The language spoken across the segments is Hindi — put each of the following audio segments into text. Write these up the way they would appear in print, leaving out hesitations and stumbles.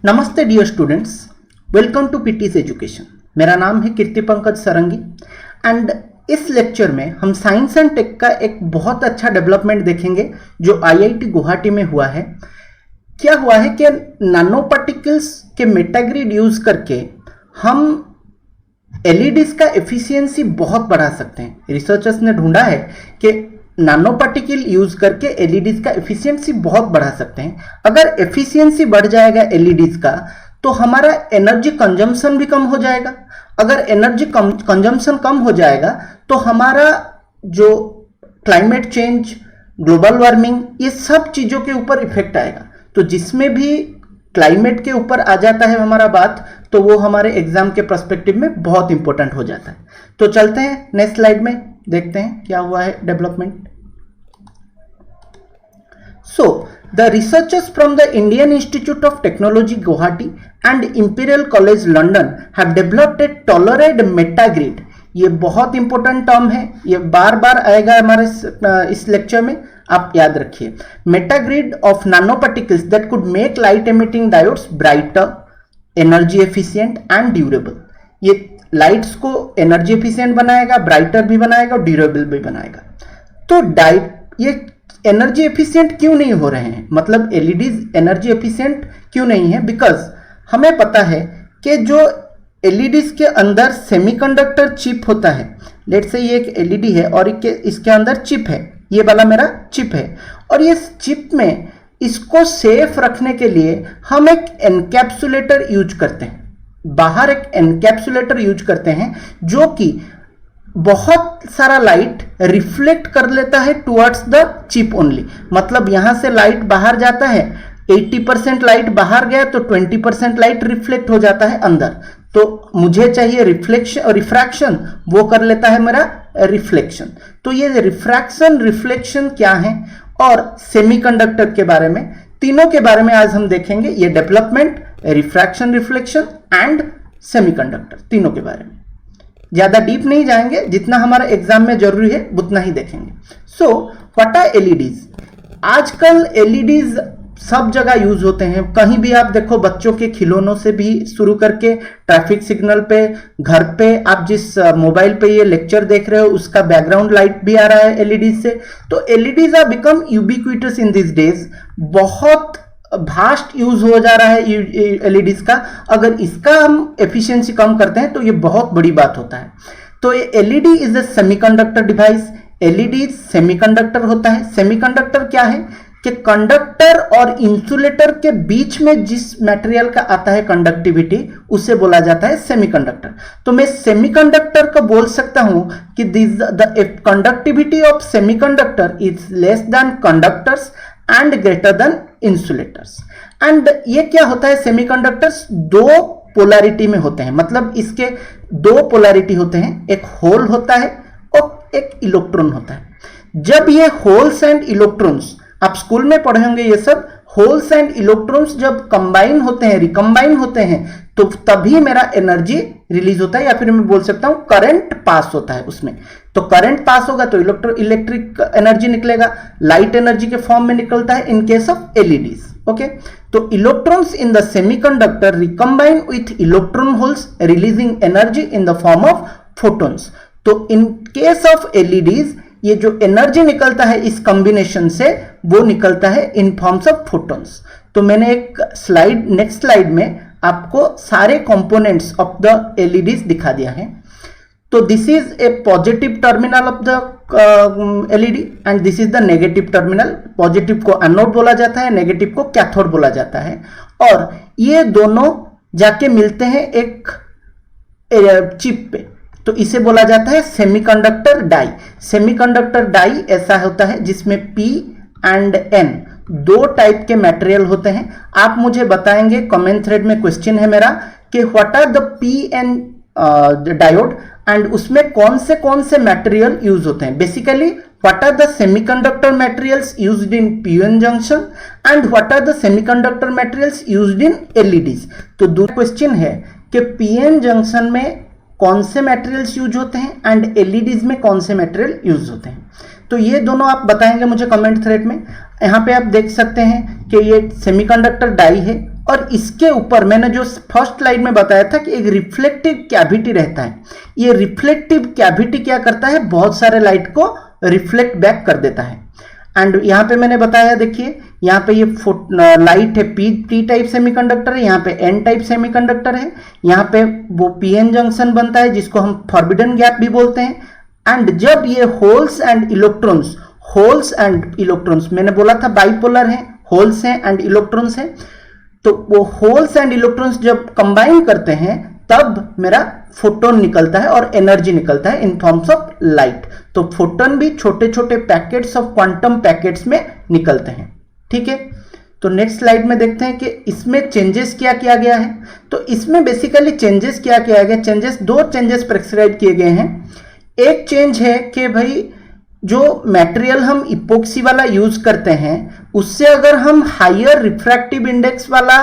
नमस्ते dear students, welcome to PTS education. मेरा नाम है कीर्ति पंकज सरंगी एंड इस लेक्चर में हम साइंस एंड टेक का एक बहुत अच्छा डेवलपमेंट देखेंगे जो आईआईटी गुवाहाटी में हुआ है। क्या हुआ है कि नैनो पार्टिकल्स के मेटाग्रिड यूज करके हम एलईडीज का एफिशिएंसी बहुत बढ़ा सकते हैं। रिसर्चर्स ने ढूंढा है कि नैनो पार्टिकल यूज करके एलईडीज का एफिशिएंसी बहुत बढ़ा सकते हैं। अगर एफिशिएंसी बढ़ जाएगा एलईडीज का तो हमारा एनर्जी कंजम्पशन भी कम हो जाएगा। अगर एनर्जी कंजम्पशन कम हो जाएगा तो हमारा जो क्लाइमेट चेंज, ग्लोबल वार्मिंग, ये सब चीज़ों के ऊपर इफेक्ट आएगा। तो जिसमें भी क्लाइमेट के ऊपर आ जाता है हमारा बात, तो वो हमारे एग्जाम के पर्सपेक्टिव में बहुत इंपॉर्टेंट हो जाता है। तो चलते हैं नेक्स्ट स्लाइड में, देखते हैं क्या हुआ है development. So, the researchers from the Indian Institute of Technology Guwahati and Imperial College London have developed a tolerated metagrid। ये बहुत इंपॉर्टेंट टर्म है, ये बार बार आएगा हमारे इस लेक्चर में, आप याद रखिए। Metagrid of nano particles that could make light emitting diodes brighter, energy efficient and durable. ये लाइट्स को एनर्जी एफिशिएंट बनाएगा, ब्राइटर भी बनाएगा और ड्यूरेबल भी बनाएगा। तो ये एनर्जी एफिशिएंट क्यों नहीं हो रहे हैं, मतलब एलईडीज एनर्जी एफिशिएंट क्यों नहीं है? बिकॉज हमें पता है कि जो एलईडीज के अंदर सेमीकंडक्टर चिप होता है, लेट्स से ये एक एलईडी है और इसके अंदर चिप है, ये वाला मेरा चिप है, और ये चिप में इसको सेफ रखने के लिए हम एक एनकैप्सुलेटर यूज करते हैं। बाहर एक एनकैप्सुलेटर यूज करते हैं जो कि बहुत सारा लाइट रिफ्लेक्ट कर लेता है टुवर्ड्स द चिप ओनली। मतलब यहां से लाइट बाहर जाता है, 80% लाइट बाहर गया तो 20% लाइट रिफ्लेक्ट हो जाता है अंदर। तो मुझे चाहिए रिफ्लेक्शन और रिफ्रैक्शन, वो कर लेता है मेरा रिफ्लेक्शन। तो ये रिफ्रैक्शन रिफ्लेक्शन क्या है और सेमीकंडक्टर के बारे में, तीनों के बारे में आज हम देखेंगे। ये development, refraction, reflection and semiconductor, तीनों के बारे में ज्यादा डीप नहीं जाएंगे, जितना हमारा एग्जाम में जरूरी है उतना ही देखेंगे। So what are LEDs? आजकल एलईडीज सब जगह यूज होते हैं। कहीं भी आप देखो, बच्चों के खिलौनों से भी शुरू करके ट्रैफिक सिग्नल पे, घर पे, आप जिस मोबाइल पे ये लेक्चर देख रहे हो उसका बैकग्राउंड लाइट भी आ रहा है एलईडीज से। तो LEDs are become ubiquitous in this days. बहुत भास्ट यूज हो जा रहा है एलईडीज का। अगर इसका हम एफिशिएंसी कम करते हैं तो ये बहुत बड़ी बात होता है। तो ये LED is a semiconductor device. LED semiconductor होता है। सेमीकंडक्टर क्या है कि कंडक्टर और इंसुलेटर के बीच में जिस मटेरियल का आता है कंडक्टिविटी, उसे बोला जाता है सेमीकंडक्टर। तो मैं सेमीकंडक्टर को बोल सकता हूं कि the conductivity of semiconductor is less than conductors and greater than insulators. And ये क्या होता है, सेमीकंडक्टर्स दो पोलैरिटी में होते हैं। मतलब इसके दो पोलैरिटी होते हैं, एक होल होता है और एक इलेक्ट्रॉन होता है। जब ये होल्स एंड इलेक्ट्रॉन्स, आप स्कूल में पढ़े होंगे ये सब, होल्स एंड इलेक्ट्रॉन्स जब कंबाइन होते हैं, रिकंबाइन होते हैं, तो तभी मेरा एनर्जी रिलीज होता है, या फिर मैं बोल सकता हूं करंट पास होता है उसमें। तो करंट पास होगा तो इलेक्ट्रिक एनर्जी निकलेगा, लाइट एनर्जी के फॉर्म में निकलता है in case of LEDs. Okay, तो electrons in the semiconductor recombine with electron holes releasing energy in the form of photons. तो इन केस ऑफ एलईडीज ये जो एनर्जी निकलता है इस कॉम्बिनेशन से, वो निकलता है इन फॉर्म्स ऑफ फोटॉन्स। तो मैंने एक स्लाइड, नेक्स्ट स्लाइड में आपको सारे कंपोनेंट्स ऑफ द एलईडीज दिखा दिया है। तो this is a positive terminal of the LED and this is the negative terminal. Positive को एनोड बोला जाता है, नेगेटिव को कैथोड बोला जाता है, और ये दोनों जाके मिलते हैं एक चिप पे, तो इसे बोला जाता है सेमीकंडक्टर डाई। सेमीकंडक्टर डाई ऐसा होता है जिसमें P एंड N दो टाइप के मटेरियल होते हैं। आप मुझे बताएंगे, कमेंट थ्रेड में क्वेश्चन है मेरा कि what are the P-N diode and उसमें कौन से मटेरियल यूज होते हैं। Basically what are the semiconductor materials used in PN junction and what are the semiconductor materials used in LEDs. तो दो क्वेश्चन है कि PN जंक्शन में कौन से मटेरियल्स यूज होते हैं एंड एलईडीज में कौन से मटेरियल यूज होते हैं। तो ये दोनों आप बताएंगे मुझे कमेंट थ्रेड में। यहाँ पे आप देख सकते हैं कि ये सेमीकंडक्टर डाई है और इसके ऊपर मैंने जो फर्स्ट स्लाइड में बताया था कि एक रिफ्लेक्टिव कैविटी रहता है। ये रिफ्लेक्टिव कैविटी क्या करता है, बहुत सारे लाइट को रिफ्लेक्ट बैक कर देता है। एंड यहाँ पे मैंने बताया, देखिए यहाँ पे ये लाइट है पी टाइप सेमीकंडक्टर है, यहाँ पे एन टाइप सेमीकंडक्टर है, यहाँ पे वो पीएन जंक्शन बनता है जिसको हम फॉरबिडन गैप भी बोलते हैं। एंड जब ये होल्स एंड इलेक्ट्रॉन्स मैंने बोला था बाइपोलर है, होल्स हैं एंड इलेक्ट्रॉन्स हैं, तो वो होल्स एंड इलेक्ट्रॉन्स जब कंबाइन करते हैं तब मेरा फोटोन निकलता है और एनर्जी निकलता है इन फॉर्म्स ऑफ लाइट। तो फोटोन भी छोटे छोटे पैकेट्स ऑफ क्वांटम पैकेट्स में निकलते हैं, ठीक है। तो नेक्स्ट स्लाइड में देखते हैं कि इसमें चेंजेस क्या किया गया है। तो इसमें बेसिकली चेंजेस क्या किया गया, दो चेंजेस प्रेस्क्राइब किए गए हैं। एक चेंज है कि भाई जो मटेरियल हम इपोक्सी वाला यूज करते हैं उससे अगर हम हायर रिफ्रैक्टिव इंडेक्स वाला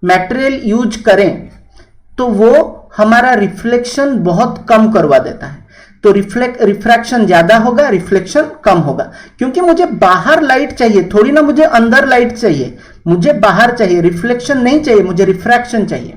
मटेरियल यूज करें तो वो हमारा रिफ्लेक्शन बहुत कम करवा देता है। तो रिफ्रैक्शन ज्यादा होगा, रिफ्लेक्शन कम होगा, क्योंकि मुझे बाहर लाइट चाहिए, थोड़ी ना मुझे अंदर लाइट चाहिए, मुझे बाहर चाहिए, रिफ्लेक्शन नहीं चाहिए, मुझे रिफ्रैक्शन चाहिए।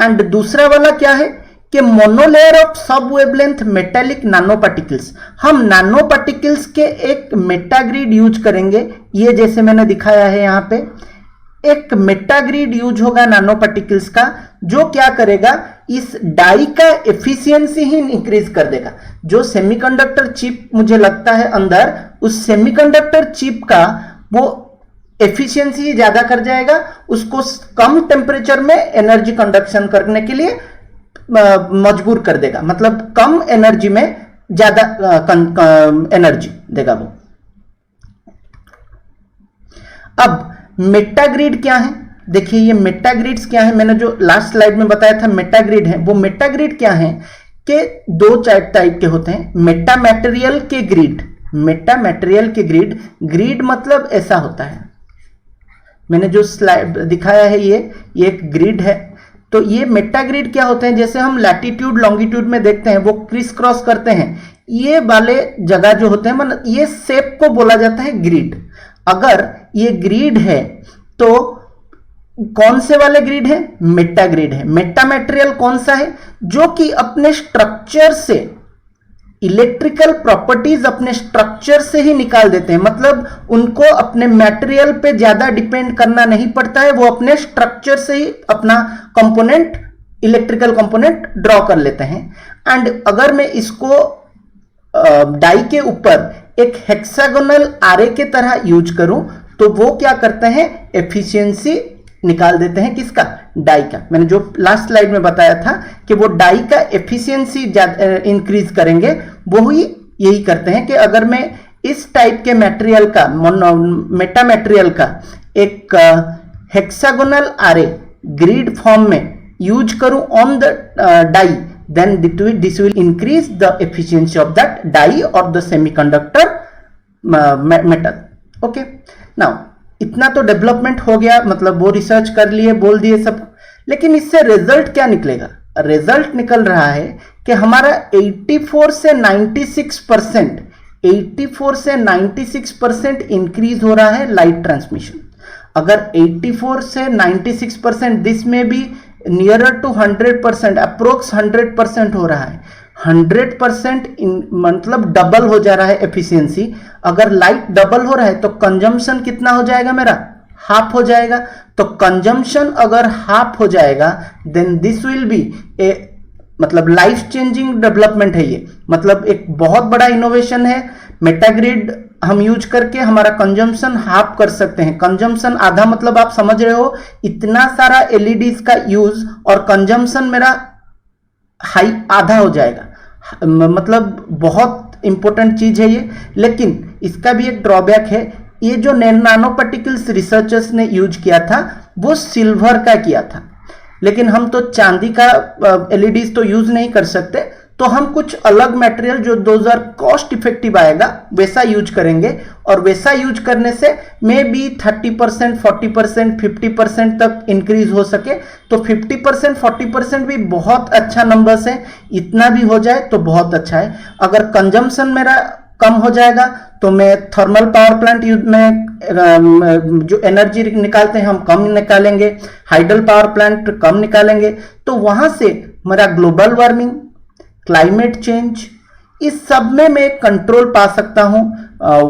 एंड दूसरा वाला क्या है कि मोनोलेयर ऑफ सब वेवलेंथ मेटालिक नैनो पार्टिकल्स, हम नैनो पार्टिकल्स के एक मेटाग्रिड यूज करेंगे। ये जैसे मैंने दिखाया है यहाँ पे एक मेटाग्रिड यूज होगा नैनो पार्टिकल्स का, जो क्या करेगा, इस डाई का एफिशिएंसी ही इंक्रीज कर देगा। जो सेमीकंडक्टर चिप मुझे लगता है अंदर, उस सेमीकंडक्टर चिप का वो एफिशिएंसी ज्यादा कर जाएगा, उसको कम टेम्परेचर में एनर्जी कंडक्शन करने के लिए मजबूर कर देगा, मतलब कम एनर्जी में ज्यादा एनर्जी देगा वो। अब मेटाग्रिड क्या है, देखिए ये मेटाग्रिड्स क्या है, मैंने जो लास्ट स्लाइड में बताया था मेटाग्रिड है, वो मेटाग्रिड क्या है कि दो टाइप के होते हैं। मेटा मटेरियल के ग्रिड, ग्रिड मतलब ऐसा होता है, मैंने जो स्लाइड दिखाया है ये एक ग्रिड है। तो ये मेटाग्रिड क्या होते हैं, जैसे हम लैटिट्यूड लॉन्गिट्यूड में देखते हैं वो क्रिस क्रॉस करते हैं, ये वाले जगह जो होते हैं, मतलब ये शेप को बोला जाता है ग्रिड। अगर ये ग्रिड है तो कौन से वाले ग्रिड है, मेटा ग्रिड है। मेटा मटेरियल कौन सा है, जो कि अपने स्ट्रक्चर से इलेक्ट्रिकल प्रॉपर्टीज अपने स्ट्रक्चर से ही निकाल देते हैं, मतलब उनको अपने मटेरियल पे ज्यादा डिपेंड करना नहीं पड़ता है, वो अपने स्ट्रक्चर से ही अपना कंपोनेंट, इलेक्ट्रिकल कंपोनेंट ड्रॉ कर लेते हैं। एंड अगर मैं इसको डाई के ऊपर एक हेक्सागोनल आरे के तरह यूज करूं तो वो क्या करते हैं, एफिशिएंसी निकाल देते हैं, किसका, डाई का। मैंने जो लास्ट स्लाइड में बताया था कि वो डाई का एफिशिएंसी इंक्रीज करेंगे, वो ही यही करते हैं कि अगर मैं इस टाइप के मटेरियल का, मेटा मटेरियल का एक हेक्सागोनल आरे ग्रिड फॉर्म में यूज करूं on the die, then this will increase the efficiency of that die or the semiconductor metal. Okay, now इतना तो डेवलपमेंट हो गया, मतलब वो रिसर्च कर लिए, बोल दिए सब, लेकिन इससे रिजल्ट क्या निकलेगा। रिजल्ट निकल रहा है कि हमारा 84 से 96% इंक्रीज हो रहा है लाइट ट्रांसमिशन। अगर 84 से 96%, दिस में भी नियरर टू 100%, अप्रोक्स 100% हो रहा है। 100% मतलब डबल हो जा रहा है एफिशिएंसी। अगर लाइट डबल हो रहा है तो कंजम्पशन कितना हो जाएगा, मेरा हाफ हो जाएगा। तो कंजम्पशन अगर हाफ हो जाएगा देन दिस विल बी ए, मतलब लाइफ चेंजिंग डेवलपमेंट है ये, मतलब एक बहुत बड़ा इनोवेशन है। मेटाग्रिड हम यूज करके हमारा कंजम्पशन हाफ कर सकते हैं। कंजम्पशन आधा मतलब आप समझ रहे हो, इतना सारा एलईडीज का यूज और कंजम्पशन मेरा हाई आधा हो जाएगा, मतलब बहुत इंपॉर्टेंट चीज है ये। लेकिन इसका भी एक ड्रॉबैक है, ये जो नैनो पार्टिकल्स रिसर्चर्स ने यूज किया था वो सिल्वर का किया था, लेकिन हम तो चांदी का एलईडीज तो यूज नहीं कर सकते, तो हम कुछ अलग मटेरियल जो 2000 कॉस्ट इफेक्टिव आएगा वैसा यूज करेंगे। और वैसा यूज करने से मे बी 30%, 40%, 50% तक इंक्रीज हो सके। तो 50%, 40% भी बहुत अच्छा नंबर्स है, इतना भी हो जाए तो बहुत अच्छा है। अगर कंजम्पशन मेरा कम हो जाएगा तो मैं थर्मल पावर प्लांट में जो एनर्जी निकालते हैं हम कम निकालेंगे, हाइडल पावर प्लांट कम निकालेंगे, तो वहां से मेरा ग्लोबल वार्मिंग, क्लाइमेट चेंज, इस सब में मैं कंट्रोल पा सकता हूं।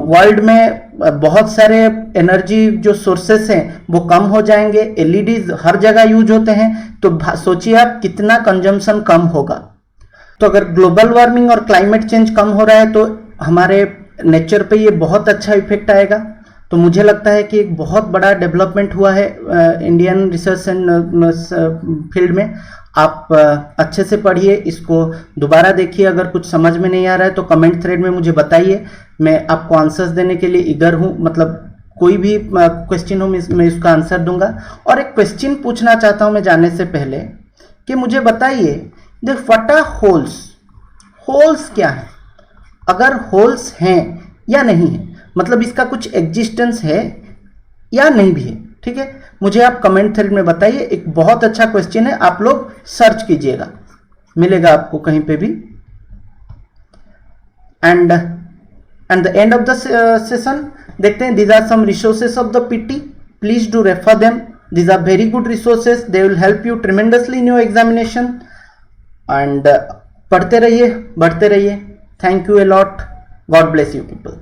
वर्ल्ड में बहुत सारे एनर्जी जो सोर्सेस हैं वो कम हो जाएंगे, एलईडीज हर जगह यूज होते हैं, तो सोचिए आप कितना कंजम्पशन कम होगा। तो अगर ग्लोबल वार्मिंग और क्लाइमेट चेंज कम हो रहा है तो हमारे नेचर पे ये बहुत अच्छा इफेक्ट आएगा। तो मुझे लगता है कि एक बहुत बड़ा डेवलपमेंट हुआ है इंडियन रिसर्च एंड फील्ड में। आप अच्छे से पढ़िए, इसको दोबारा देखिए। अगर कुछ समझ में नहीं आ रहा है तो कमेंट थ्रेड में मुझे बताइए, मैं आपको आंसर्स देने के लिए ईगर हूँ। मतलब कोई भी क्वेश्चन हो मैं उसका आंसर दूंगा। और एक क्वेश्चन पूछना चाहता हूँ मैं जाने से पहले कि मुझे बताइए the what are holes, holes क्या है, अगर होल्स हैं या नहीं है, मतलब इसका कुछ एग्जिस्टेंस है या नहीं भी है, ठीक है, मुझे आप कमेंट थ्रेड में बताइए। एक बहुत अच्छा क्वेश्चन है, आप लोग सर्च कीजिएगा, मिलेगा आपको कहीं पे भी। And the end of the session देखते हैं, these are some resources of the PT, please do refer them, these are very good resources, they will help you tremendously in your examination. And पढ़ते रहिए, बढ़ते रहिए। Thank you a lot, God bless you people.